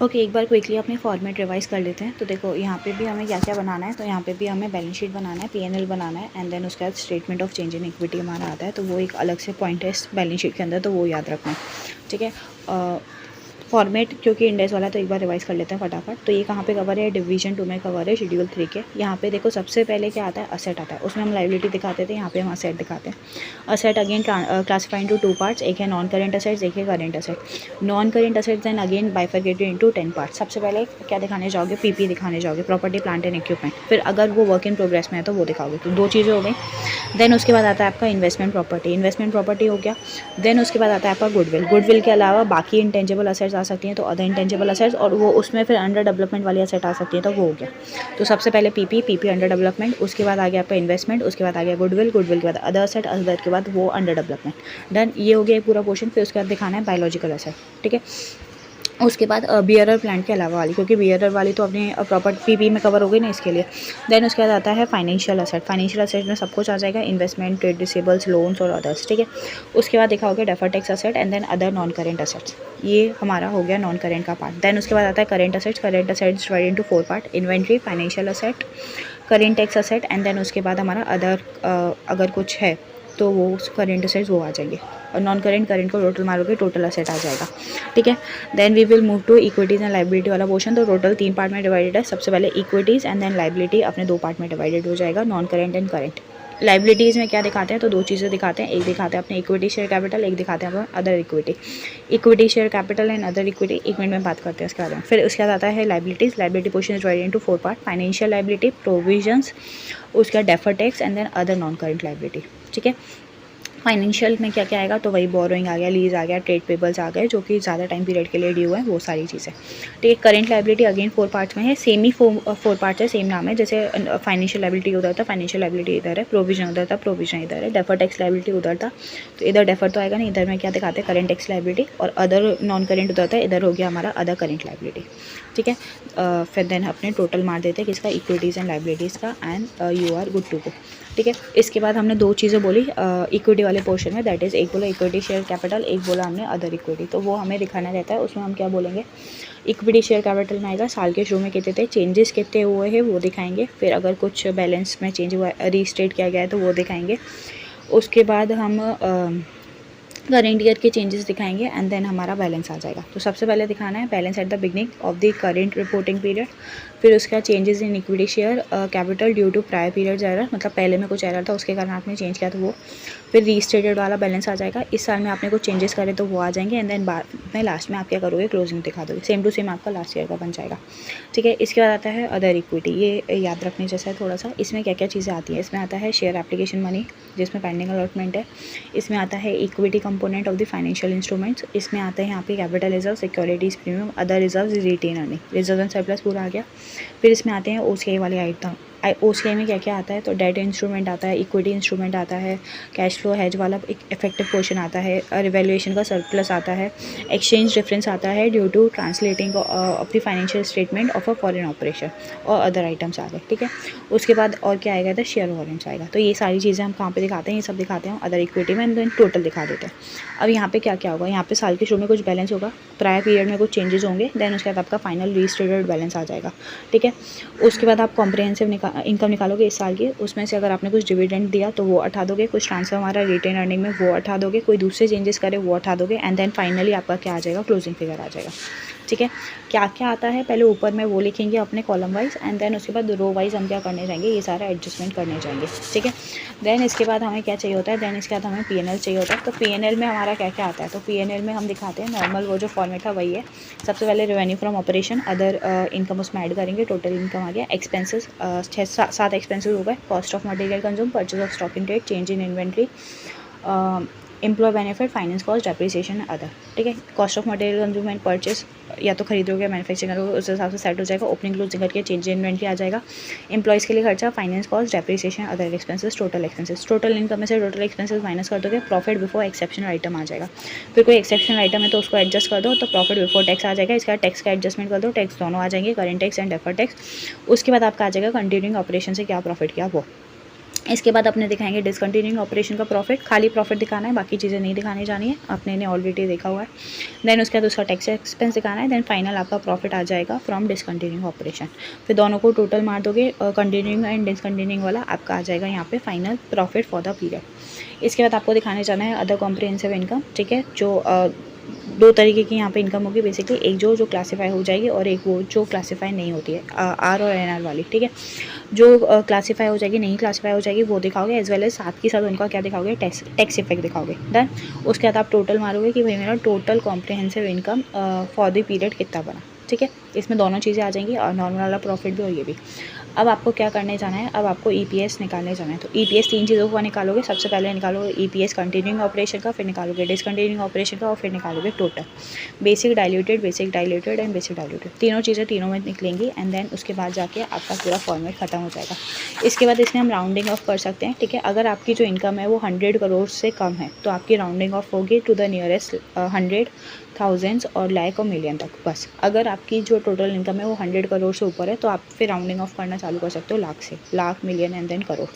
Okay, एक बार quickly अपने format revise कर लेते हैं। तो देखो यहाँ पे भी हमें क्या क्या बनाना है। तो यहाँ पे भी हमें बैलेंस शीट बनाना है, पीएनएल बनाना है, एंड देन उसके बाद statement of change in equity हमारा आता है। तो वो एक अलग से पॉइंट है बैलेंस शीट के अंदर, तो वो याद रखना है। ठीक है, फॉर्मेट क्योंकि इंडेक्स वाला है तो एक बार रिवाइज कर लेते हैं फटाफट। तो ये कहाँ पे कवर है, डिवीजन 2 में कवर है, शेड्यूल 3 के। यहाँ पे देखो सबसे पहले क्या आता है, असेट आता है। उसमें हम लाइबिलिटी दिखाते थे, यहाँ पे हम असेट दिखाते हैं। Asset again classify into 2 parts, एक है नॉन करेंट असेट्स, एक है current asset. Non current assets then again bifurcated into 10 parts. सबसे पहले क्या दिखाने जाओगे, पीपी दिखाने जाओगे, प्रॉपर्टी प्लांट एंड इक्विपमेंट। फिर अगर वो वर्क इन प्रोग्रेस में है तो वो दिखाओगे। तो 2 चीज़ें हो गई। देन उसके बाद आता है आपका इन्वेस्टमेंट प्रॉपर्टी, इन्वेस्टमेंट प्रॉपर्टी हो गया। देन उसके बाद आता है आपका गुडविल, गुडविल के अलावा बाकी इंटेंजिबल असेट्स आ सकती हैं, तो अदर इंटेंजिबल असेट्स, और वो उसमें फिर अंडर डेवलपमेंट वाली असेट आ सकती है, तो वो हो गया। तो सबसे पहले पीपी अंडर डेवलपमेंट, उसके बाद आ गया आपका इन्वेस्टमेंट, उसके बाद आ गया गुडविल, गुडविल के बाद अदर असेट, अदर के बाद वो अंडर डेवलपमेंट। डन, ये हो गया पूरा पोर्शन। फिर उसके बाद दिखाना है बायोलॉजिकल असेट। ठीक है, उसके बाद बियरर प्लांट के अलावा वाली, क्योंकि बियरर वाली तो अपने प्रॉपर पीपी में कवर हो गई ना, इसके लिए। देन उसके बाद आता है फाइनेंशियल असेट। फाइनेंशियल असेट में सब कुछ आ जाएगा, इन्वेस्टमेंट, ट्रेड रिसीवेबल्स, लोन्स और अदर्स। ठीक है, उसके बाद देखा होगा deferred tax asset and then other non current assets. ये हमारा हो गया नॉन करेंट का पार्ट। देन उसके बाद आता है current assets. Current assets divide into 4 part, inventory, financial asset, current tax asset, and then उसके बाद हमारा अदर अगर कुछ है तो वो करेंट असेट्स वो आ जाएंगे, और नॉन करेंट करेंट को टोटल मारोगे, टोटल असेट आ जाएगा। ठीक है, then we will move to equities and liability वाला पोर्शन। तो टोटल 3 पार्ट में डिवाइडेड है। सबसे पहले इक्विटीज़ एंड देन लाइबिलिटी अपने 2 पार्ट में डिवाइडेड हो जाएगा, non current and current. Liabilities में क्या दिखाते हैं, तो 2 चीज़ें दिखाते हैं। एक दिखाते हैं अपने इक्विटी शेयर कैपिटल, एक दिखाते हैं अपना other equity. Equity share capital and other equity 1 minute में बात करते हैं इसके बारे में। फिर उसके बाद आता है liabilities. Liability portion is divided into 4 part, financial liability, provisions, उसके बाद deferred tax and then other non current liability. ठीक है, फाइनेंशियल में क्या क्या आएगा, तो वही बोरोइंग आ गया, लीज आ गया, ट्रेड पेबल्स आ गए जो कि ज़्यादा टाइम पीरियड के लिए ड्यू है, वो सारी चीज़ें। ठीक है, करेंट लाइबिलिटी अगेन 4 पार्ट्स में है, सेम ही 4 पार्ट्स है, सेम नाम है। जैसे फाइनेंशियल लाइबिलिटी उधर था, फाइनेंशियल लाइबिलिटी इधर है, प्रोविजन उधर था, प्रोविजन इधर है, डेफर टैक्स लाइबिलिटी उधर था, तो इधर डेफर तो आएगा नहीं। इधर में क्या दिखाते हैं, करेंट टैक्स लाइबिलिटी, और अदर नॉन करेंट उधर था, इधर हो गया हमारा अदर करेंट लाइबिलिटी। ठीक है, फिर देन अपने टोटल मार देते हैं किसका, इक्विटीज़ एंड लाइबिलिटीज़ का, and you are good to go. ठीक है, इसके बाद हमने 2 चीज़ें बोली इक्विटी वाले पोर्शन में, दैट इज़ एक बोला इक्विटी शेयर कैपिटल, एक बोला हमने अदर इक्विटी। तो वो हमें दिखाना रहता है। उसमें हम क्या बोलेंगे, इक्विटी शेयर कैपिटल में आएगा साल के शुरू में कितने थे, चेंजेस कितने हुए हैं वो दिखाएंगे। फिर अगर कुछ बैलेंस में चेंज हुआ, रीस्टेट किया गया है तो वो दिखाएंगे। उसके बाद हम करेंट ईयर के चेंजेस दिखाएंगे, एंड देन हमारा बैलेंस आ जाएगा। तो सबसे पहले दिखाना है balance at the beginning of the current reporting period. फिर उसका changes in equity share capital due to prior period error, मतलब पहले में कुछ एरर था उसके कारण आपने चेंज किया तो वो। फिर रीस्टेटेड वाला बैलेंस आ जाएगा, इस साल में आपने कुछ चेंजेस करे तो वो आ जाएंगे, एंड देन बाद में लास्ट में आप क्या करोगे, क्लोजिंग दिखा दोगे, सेम टू सेम आपका लास्ट ईयर का बन जाएगा। ठीक है, इसके बाद आता है अदर इक्विटी। ये याद रखने जैसा है थोड़ा सा। इसमें क्या क्या चीज़ें आती हैं, इसमें आता है शेयर एप्लीकेशन मनी जिसमें पेंडिंग अलॉटमेंट है। इसमें आता है equity component of the financial instruments. इसमें आते हैं यहाँ पे capital reserve, securities premium, other reserve, retained earning, reserve and surplus पूरा आ गया। फिर इसमें आते हैं ओसीआई वाले आइटम। ओसीआई में क्या क्या आता है, तो डेट इंस्ट्रूमेंट आता है, इक्विटी इंस्ट्रूमेंट आता है, कैश फ्लो हेज वाला एक इफेक्टिव पोर्शन आता है, रिवैल्यूएशन का सरप्लस आता है, एक्सचेंज डिफरेंस आता है due to translating of the financial statement of a foreign operation, और अदर आइटम्स आ गए। ठीक है, उसके बाद और क्या आएगा, तो शेयर वॉरेंट्स आएगा। तो ये सारी चीज़ें हम कहाँ पे दिखाते हैं, ये सब दिखाते हैं अदर इक्विटी में, एंड देन टोटल दिखा देते हैं। अब यहाँ पे क्या क्या होगा, यहाँ पे साल के शुरू में कुछ बैलेंस होगा, प्रायर पीरियड में कुछ चेंजेस होंगे, देन उसके बाद आपका फाइनल रीस्टेटेड बैलेंस आ जाएगा। ठीक है, उसके बाद आप कॉम्प्रिहेंसिव इनकम निकालोगे इस साल की, उसमें से अगर आपने कुछ डिविडेंड दिया तो वो हटा दोगे, कुछ ट्रांसफर हमारा रिटेन अर्निंग में वो हटा दोगे, कोई दूसरे चेंजेस करे वो हटा दोगे, एंड देन फाइनली आपका क्या आ जाएगा, क्लोजिंग फिगर आ जाएगा। ठीक है, क्या क्या आता है पहले ऊपर में वो लिखेंगे अपने कॉलम वाइज, एंड देन उसके बाद रो वाइज हम क्या करने जाएंगे, ये सारा एडजस्टमेंट करने जाएंगे। ठीक है, देन इसके बाद हमें क्या चाहिए होता है, देन इसके बाद हमें पीएनएल चाहिए होता है। तो पीएनएल में हमारा क्या क्या आता है, तो पीएनएल में हम दिखाते हैं नॉर्मल वो जो फॉर्मेट था वही है। सबसे पहले revenue from operation, other income उसमें ऐड करेंगे, टोटल इनकम आ गया, एक्सपेंसेस 6-7 एक्सपेंसेस हो गए, cost of material consume, purchase of stock in trade, change in inventory, employ benefit, finance cost, depreciation, other. ठीक है, cost of material consume and purchase या तो खरीदोगे मैन्युफैक्चरिंग करोगे उस हिसाब से सेट हो जाएगा, ओपनिंग क्लोजिंग करके चेंज इन इन्वेंट्री आ जाएगा, एम्प्लॉयज़ के लिए खर्चा, finance cost, depreciation, other expenses, total expenses. Total income में से टोटल एक्सपेंसेस माइनस कर दोगे, प्रॉफिट बिफोर एक्सेप्शनल आइटम आ जाएगा। फिर कोई एक्सेप्शनल आइटम है तो उसको एडजस्ट कर दो, तो प्रॉफिट बिफोर टैक्स आ जाएगा। इसका टैक्स का एडजस्टमेंट कर दो, टैक्स दोनों आ जाएंगे, current tax and deferred tax. उसके बाद आपका आ जाएगा कंटिन्यूइंग ऑपरेशन से क्या प्रॉफिट किया वो। इसके बाद अपने दिखाएंगे डिसकंटिन्यूइंग ऑपरेशन का प्रॉफिट, खाली प्रॉफिट दिखाना है, बाकी चीज़ें नहीं दिखानी जानी है, आपने इन्हें ऑलरेडी देखा हुआ है। देन उसके बाद उसका टैक्स एक्सपेंस दिखाना है। देन फाइनल आपका प्रॉफिट आ जाएगा फ्रॉम डिसकंटिन्यूइंग ऑपरेशन। फिर दोनों को टोटल मार दोगे, कंटिन्यूइंग एंड डिसकंटिन्यूइंग वाला आपका आ जाएगा यहाँ पे final profit for the period. इसके बाद आपको दिखाने जाना है अदर कॉम्प्रिहेंसिव इनकम, ठीक है, जो दो तरीके की यहाँ पे इनकम होगी बेसिकली, एक जो क्लासीफाई हो जाएगी और एक वो जो क्लासीफाई नहीं होती है, आर और एन आर वाली, ठीक है। जो क्लासीफाई हो जाएगी, नहीं क्लासीफाई हो जाएगी, वो दिखाओगे, एज वेल एज साथ के साथ उनका क्या दिखाओगे, टैक्स इफेक्ट दिखाओगे। देन उसके बाद आप टोटल मारोगे कि भाई मेरा total comprehensive income for the period कितना बना, ठीक है। इसमें दोनों चीज़ें आ जाएंगी, और नॉर्मल वाला प्रॉफिट भी और ये भी। अब आपको क्या करने जाना है, अब आपको ईपीएस निकालने जाना है। तो ईपीएस 3 चीज़ों का निकालोगे, सबसे पहले निकालोगे ईपीएस कंटिन्यूइंग ऑपरेशन का, फिर निकालोगे डिसकंटिन्यूइंग ऑपरेशन का, और फिर निकालोगे total basic diluted and basic diluted. तीनों चीज़ें तीनों में निकलेंगी, एंड देन उसके बाद जाके आपका पूरा फॉर्मेट खत्म हो जाएगा। इसके बाद इसमें हम राउंडिंग ऑफ कर सकते हैं, ठीक है। अगर आपकी जो इनकम है वो 100 करोड़ से कम है तो आपकी राउंडिंग ऑफ होगी टू द नियरेस्ट 100, थाउजेंड्स और लाख और मिलियन तक, बस। अगर आपकी जो टोटल इनकम है वो 100 करोड़ से ऊपर है तो आप फिर राउंडिंग ऑफ करना चालू कर सकते हो लाख से, lakh, million and then crore.